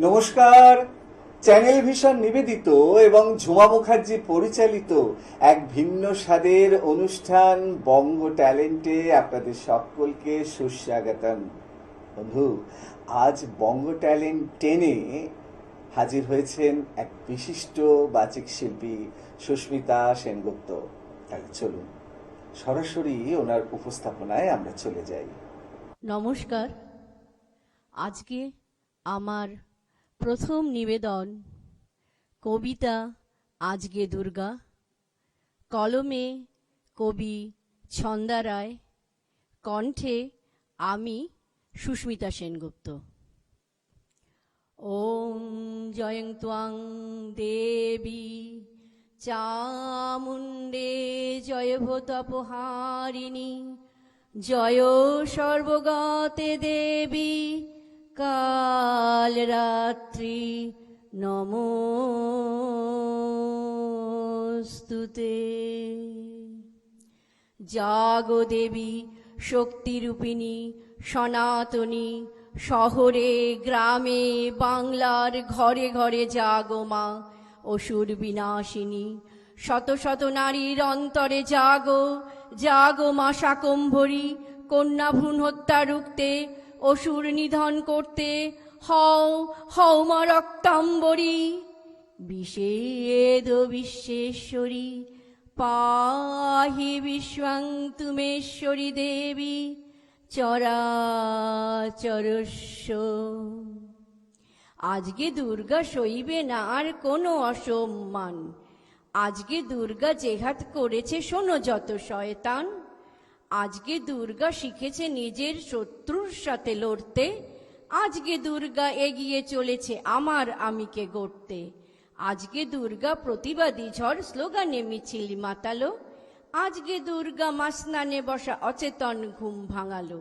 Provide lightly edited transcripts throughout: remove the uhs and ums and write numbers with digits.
নমস্কার। Channel vision নিবেদিত এবং ঝুমা মুখার্জি পরিচালিত এক ভিন্ন স্বাদের অনুষ্ঠান বঙ্গ ট্যালেন্টে আপনাদের সকলকে সুস্বাগতম। বন্ধু, আজ বঙ্গ ট্যালেন্ট 10-এ হাজির হয়েছেন এক বিশিষ্ট বাচিক শিল্পী সুস্মিতা সেনগুপ্ত। তাহলে চলুন সরাসরি ওনার উপস্থাপনায় আমরা চলে যাই। নমস্কার। আজকে আমার প্রথম নিবেদন কবিতা আজকে দুর্গা, কলমে কবি ছন্দা রায়, কণ্ঠে আমি সুস্মিতা সেনগুপ্ত। ওম জয়ং ত্বং দেবী চামুণ্ডে জয়ভূতপহারিণী, জয় সর্বগতে দেবী কালরাত্রি নমস্তুতে। জাগো দেবী শক্তিরূপিণী সনাতনী, শহরে গ্রামে বাংলার ঘরে ঘরে জাগো মা অসুর বিনাশিনী। শত শত নারীর অন্তরে জাগো, জাগো মা শাকম্ভরী, কন্যা ভ্রূণ হত্যা রুখতে অসুর নিধন করতে হও হও মা রক্তাম্বরী। বিষেদ বিশ্বেশ্বরী পাহি বিশ্বং তুমেশ্বরী দেবী চরাচরস্য। আজকে দুর্গা সইবে না আর কোনো অসম্মান। আজকে দুর্গা জেহাদ করেছে শোনো যত শয়তান। আজকে দুর্গা শিখেছে নিজের শত্রুর সাথে লড়তে। আজকে দুর্গা এগিয়ে চলেছে আমার আমিকে গড়তে। আজকে দুর্গা প্রতিবাদী ঝড় স্লোগানে মিছিল মাতালো। আজকে দুর্গা মাসনানে বসা অচেতন ঘুম ভাঙালো।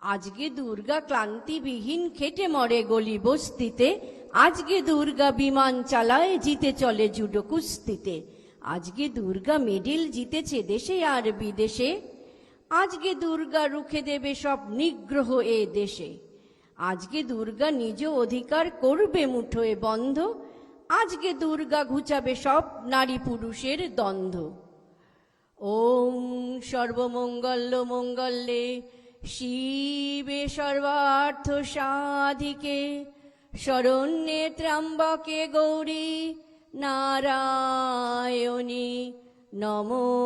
আজকে দুর্গা ক্লান্তিবিহীন খেটে মরে গলি বস্তিতে। আজকে দুর্গা বিমান চালায় জিতে চলে জুডো কুস্তিতে। আজকে দুর্গা মেডেল জিতেছে দেশে আর বিদেশে। আজকে দুর্গা রুখে দেবে সব নিগ্রহ এ দেশে। আজকে দুর্গা নিজ অধিকার করবে মুঠোয় বন্ধ। আজকে দুর্গা ঘুচাবে সব নারী পুরুষের দ্বন্দ্ব। ওম সর্বমঙ্গল মঙ্গলে শিবে সর্বার্থ সাধিকে, শরণ্যে ত্র্যম্বকে গৌরী নারায়ণী নমস্তুতে।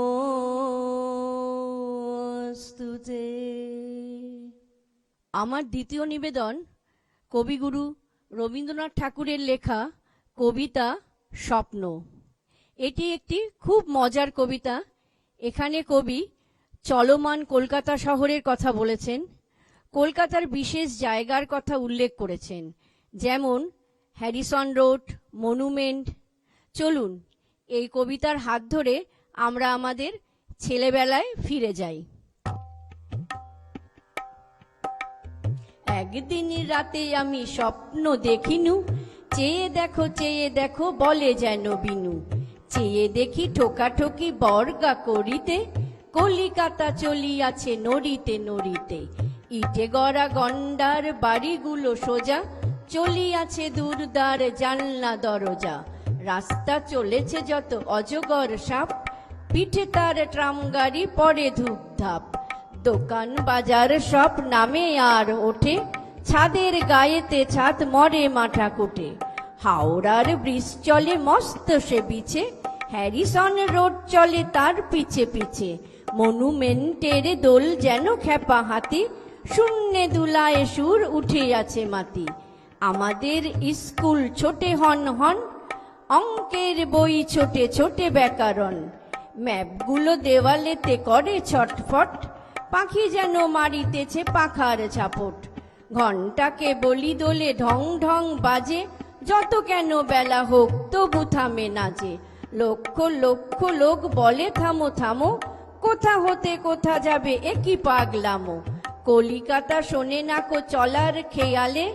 আমার দ্বিতীয় নিবেদন কবিগুরু রবীন্দ্রনাথ ঠাকুরের লেখা কবিতা স্বপ্ন। এটি একটি খুব মজার কবিতা। এখানে কবি চলমান কলকাতা শহরের কথা বলেছেন, কলকাতার বিশেষ জায়গার কথা উল্লেখ করেছেন, যেমন হ্যারিসন রোড, মনুমেন্ট। চলুন এই কবিতার হাত ধরে আমরা আমাদের ছেলেবেলায় ফিরে যাই। একদিন রাতে আমি স্বপ্ন দেখিনু, চেয়ে দেখো বলে যেন বিনু। চেয়ে দেখি ঠোকাঠকি বর্গা করিতে, কলিকাতা চলিয়াছে নড়িতে নড়িতে। ইটে গড়া গন্ডার বাড়িগুলো সোজা, চলিয়াছে দুর্দার জানলা দরজা। রাস্তা চলেছে যত অজগর সাপ, পিঠে তার ট্রাম গাড়ি পড়ে ধূপধাপ। দোকান বাজার সব নামে আর ওঠে, ছাদের গায়েতে ছাদ মরে মাথা কোটে। হাওড়ার ব্রিজ চলে মস্ত সে বিছে, হ্যারিসন রোড চলে তার পিছে পিছে। মনুমেন্টের দোল যেন খেপা হাতি, শূন্যে দুলায় সুর উঠে আছে মাতি। আমাদের স্কুল ছোটে হন হন, অঙ্কের বই ছোটে ছোটে ব্যাকরণ। ম্যাপগুলো দেওয়ালেতে করে ছটফট, পাখি যেন মারিতেছে পাখার ঝাপট। ঘণ্টাকে বলি দোলে ঢং ঢং বাজে, যত কেন বেলা হোক তবু থামে নাজে। লক্ষ লক্ষ লোক বলে থামো থামো, কোথা হতে কোথা যাবে একই পাগলামো। কলিকাতা শোনে নাকো চলার খেয়ালে,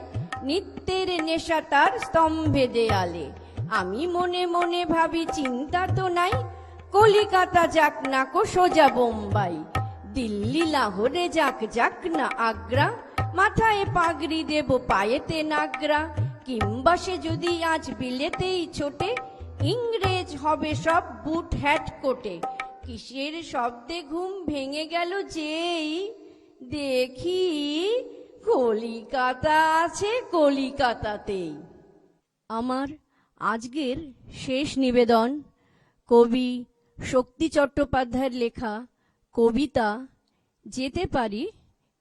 নিত্যের নেশা তার স্তম্ভে দেয়ালে। আমি মনে মনে ভাবি চিন্তা তো নাই, কলিকাতা যাক নাকো সোজা বোম্বাই। দিল্লি লাহোরে যাক যাক না আগ্রা, মাথায় পাগড়ি দেব পায়েতে নাগরা। কিংবা সে যদি আজ বিলেতেই ছোটে, ইংরেজ হবে সব বুট হ্যাট কোটে। কিসের শব্দে ঘুম ভেঙে গেল যেই দেখি কলিকাতা আছে কলিকাতাতেই। আমার আজকের শেষ নিবেদন কবি শক্তি চট্টোপাধ্যায়ের লেখা কবিতা যেতে পারি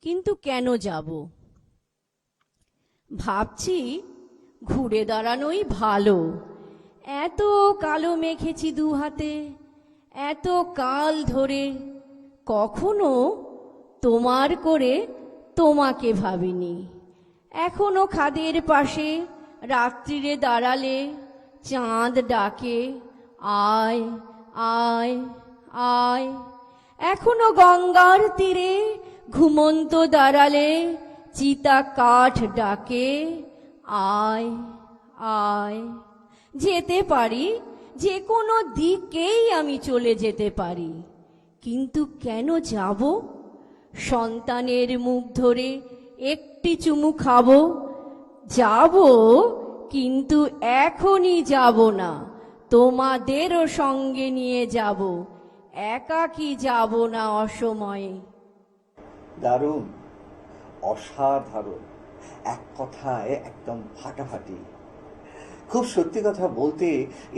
কিন্তু কেন যাব। ভাবছি ঘুরে দাঁড়ানোই ভালো। এত কালো মেখেছি দু হাতে, এত কাল ধরে, কখনো তোমার করে তোমাকে ভাবিনি। এখনো খাদের পাশে রাত্রিরে দাঁড়ালে চাঁদ ডাকে আয় আয় আয়। এখনো গঙ্গার তীরে ঘুমন্ত দাঁড়ালে চিতা কাঠ ডাকে আয় আয়। যেতে পারি, যে কোনো দিকেই আমি চলে যেতে পারি, কিন্তু কেন যাব? সন্তানের মুখ ধরে একটি চুমু খাবো, যাব কিন্তু এখনই যাব না, তোমাদেরও সঙ্গে নিয়ে যাব, একাকী যাব না অসময়ে। দারুণ, অসাধারণ, এক কথায় একদম ফাটাফাটি। খুব সত্যি কথা বলতে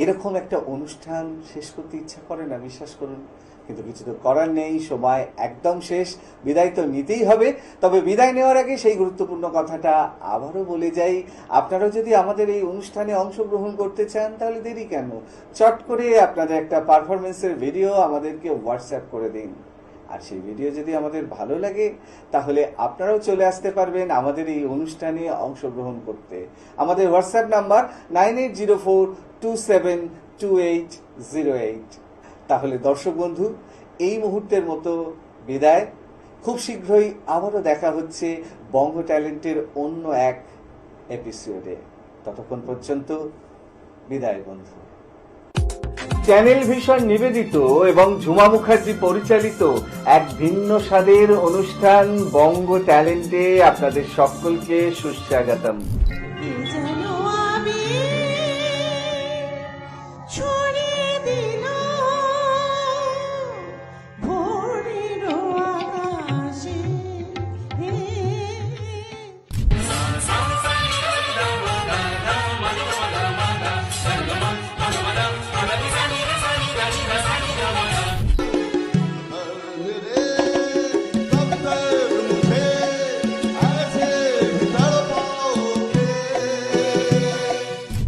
এরকম একটা অনুষ্ঠান শেষ করতে ইচ্ছা করে না, বিশ্বাস করুন, কিন্তু কিছু তো করার নেই, সময় একদম শেষ, বিদায় তো নিতেই হবে। তবে বিদায় নেওয়ার আগে সেই গুরুত্বপূর্ণ কথাটা আবারও বলে যাই, আপনারাও যদি আমাদের এই অনুষ্ঠানে অংশগ্রহণ করতে চান তাহলে দেরি কেন, চট করে আপনাদের একটা পারফরমেন্সের ভিডিও আমাদেরকে হোয়াটসঅ্যাপ করে দিন। আর সেই ভিডিও যদি আমাদের ভালো লাগে তাহলে আপনারাও চলে আসতে পারবেন আমাদের এই অনুষ্ঠানে অংশগ্রহণ করতে। আমাদের হোয়াটসঅ্যাপ নাম্বার 9804272808। তাহলে দর্শক বন্ধু, এই মুহূর্তের মতো বিদায়। খুব শীঘ্রই আবারও দেখা হচ্ছে বঙ্গ ট্যালেন্টের অন্য এক এপিসোডে। ততক্ষণ পর্যন্ত বিদায় বন্ধু। চ্যানেল ভিশন নিবেদিত এবং ঝুমা মুখার্জি পরিচালিত এক ভিন্ন স্বাদের অনুষ্ঠান বঙ্গ ট্যালেন্টে আপনাদের সকলকে সুস্বাগতম।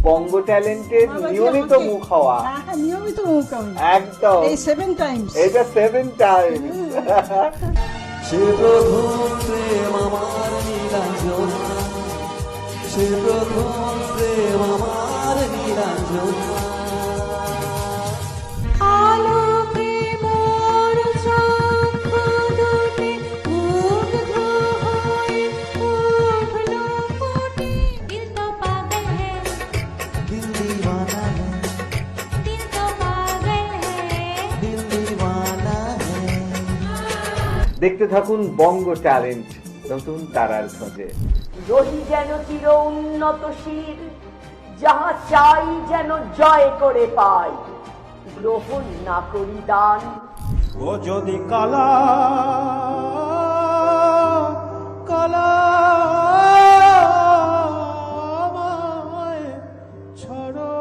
বঙ্গ ট্যালেন্টের নিয়মিত মুখ হওয়া, নিয়মিত মুখ আমি একদম এই 7 টাইমস, এটা 7 টাইম। সে প্রথম প্রেম আমার নীলাঞ্জনা, সে প্রথম প্রেম আমার নীলাঞ্জনা। আলোকে মোর চক্ষু দুটি মুগ্ধ হয়ে উঠলো ফুটে। দিল তো পাগল है, দিল দিওয়ানা है, दिल तो पागल है। দিল দিওয়ানা है। দেখতে থাকুন বঙ্গ ট্যালেন্ট নতুন তারার খোঁজে। রহি যেন চির উন্নত শির, যাহা চাই যেন জয় করে পাই, গ্রহণ না করি দান। ও যদি কালা কালা আমায় ছাড়ো।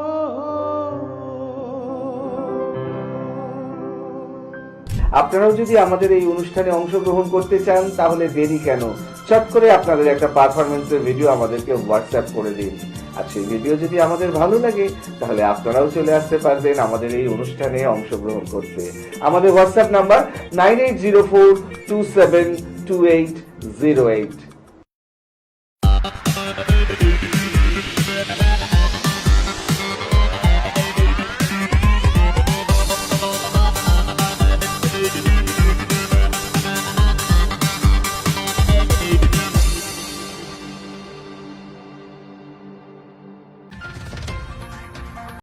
আপনারাও যদি আমাদের এই অনুষ্ঠানে অংশগ্রহণ করতে চান তাহলে দেরি কেন, চট করে আপনাদের একটা পারফরমেন্সের ভিডিও আমাদেরকে হোয়াটসঅ্যাপ করে দিন। আর সেই ভিডিও যদি আমাদের ভালো লাগে তাহলে আপনারাও চলে আসতে পারবেন আমাদের এই অনুষ্ঠানে অংশগ্রহণ করতে। আমাদের হোয়াটসঅ্যাপ নাম্বার 9804272808।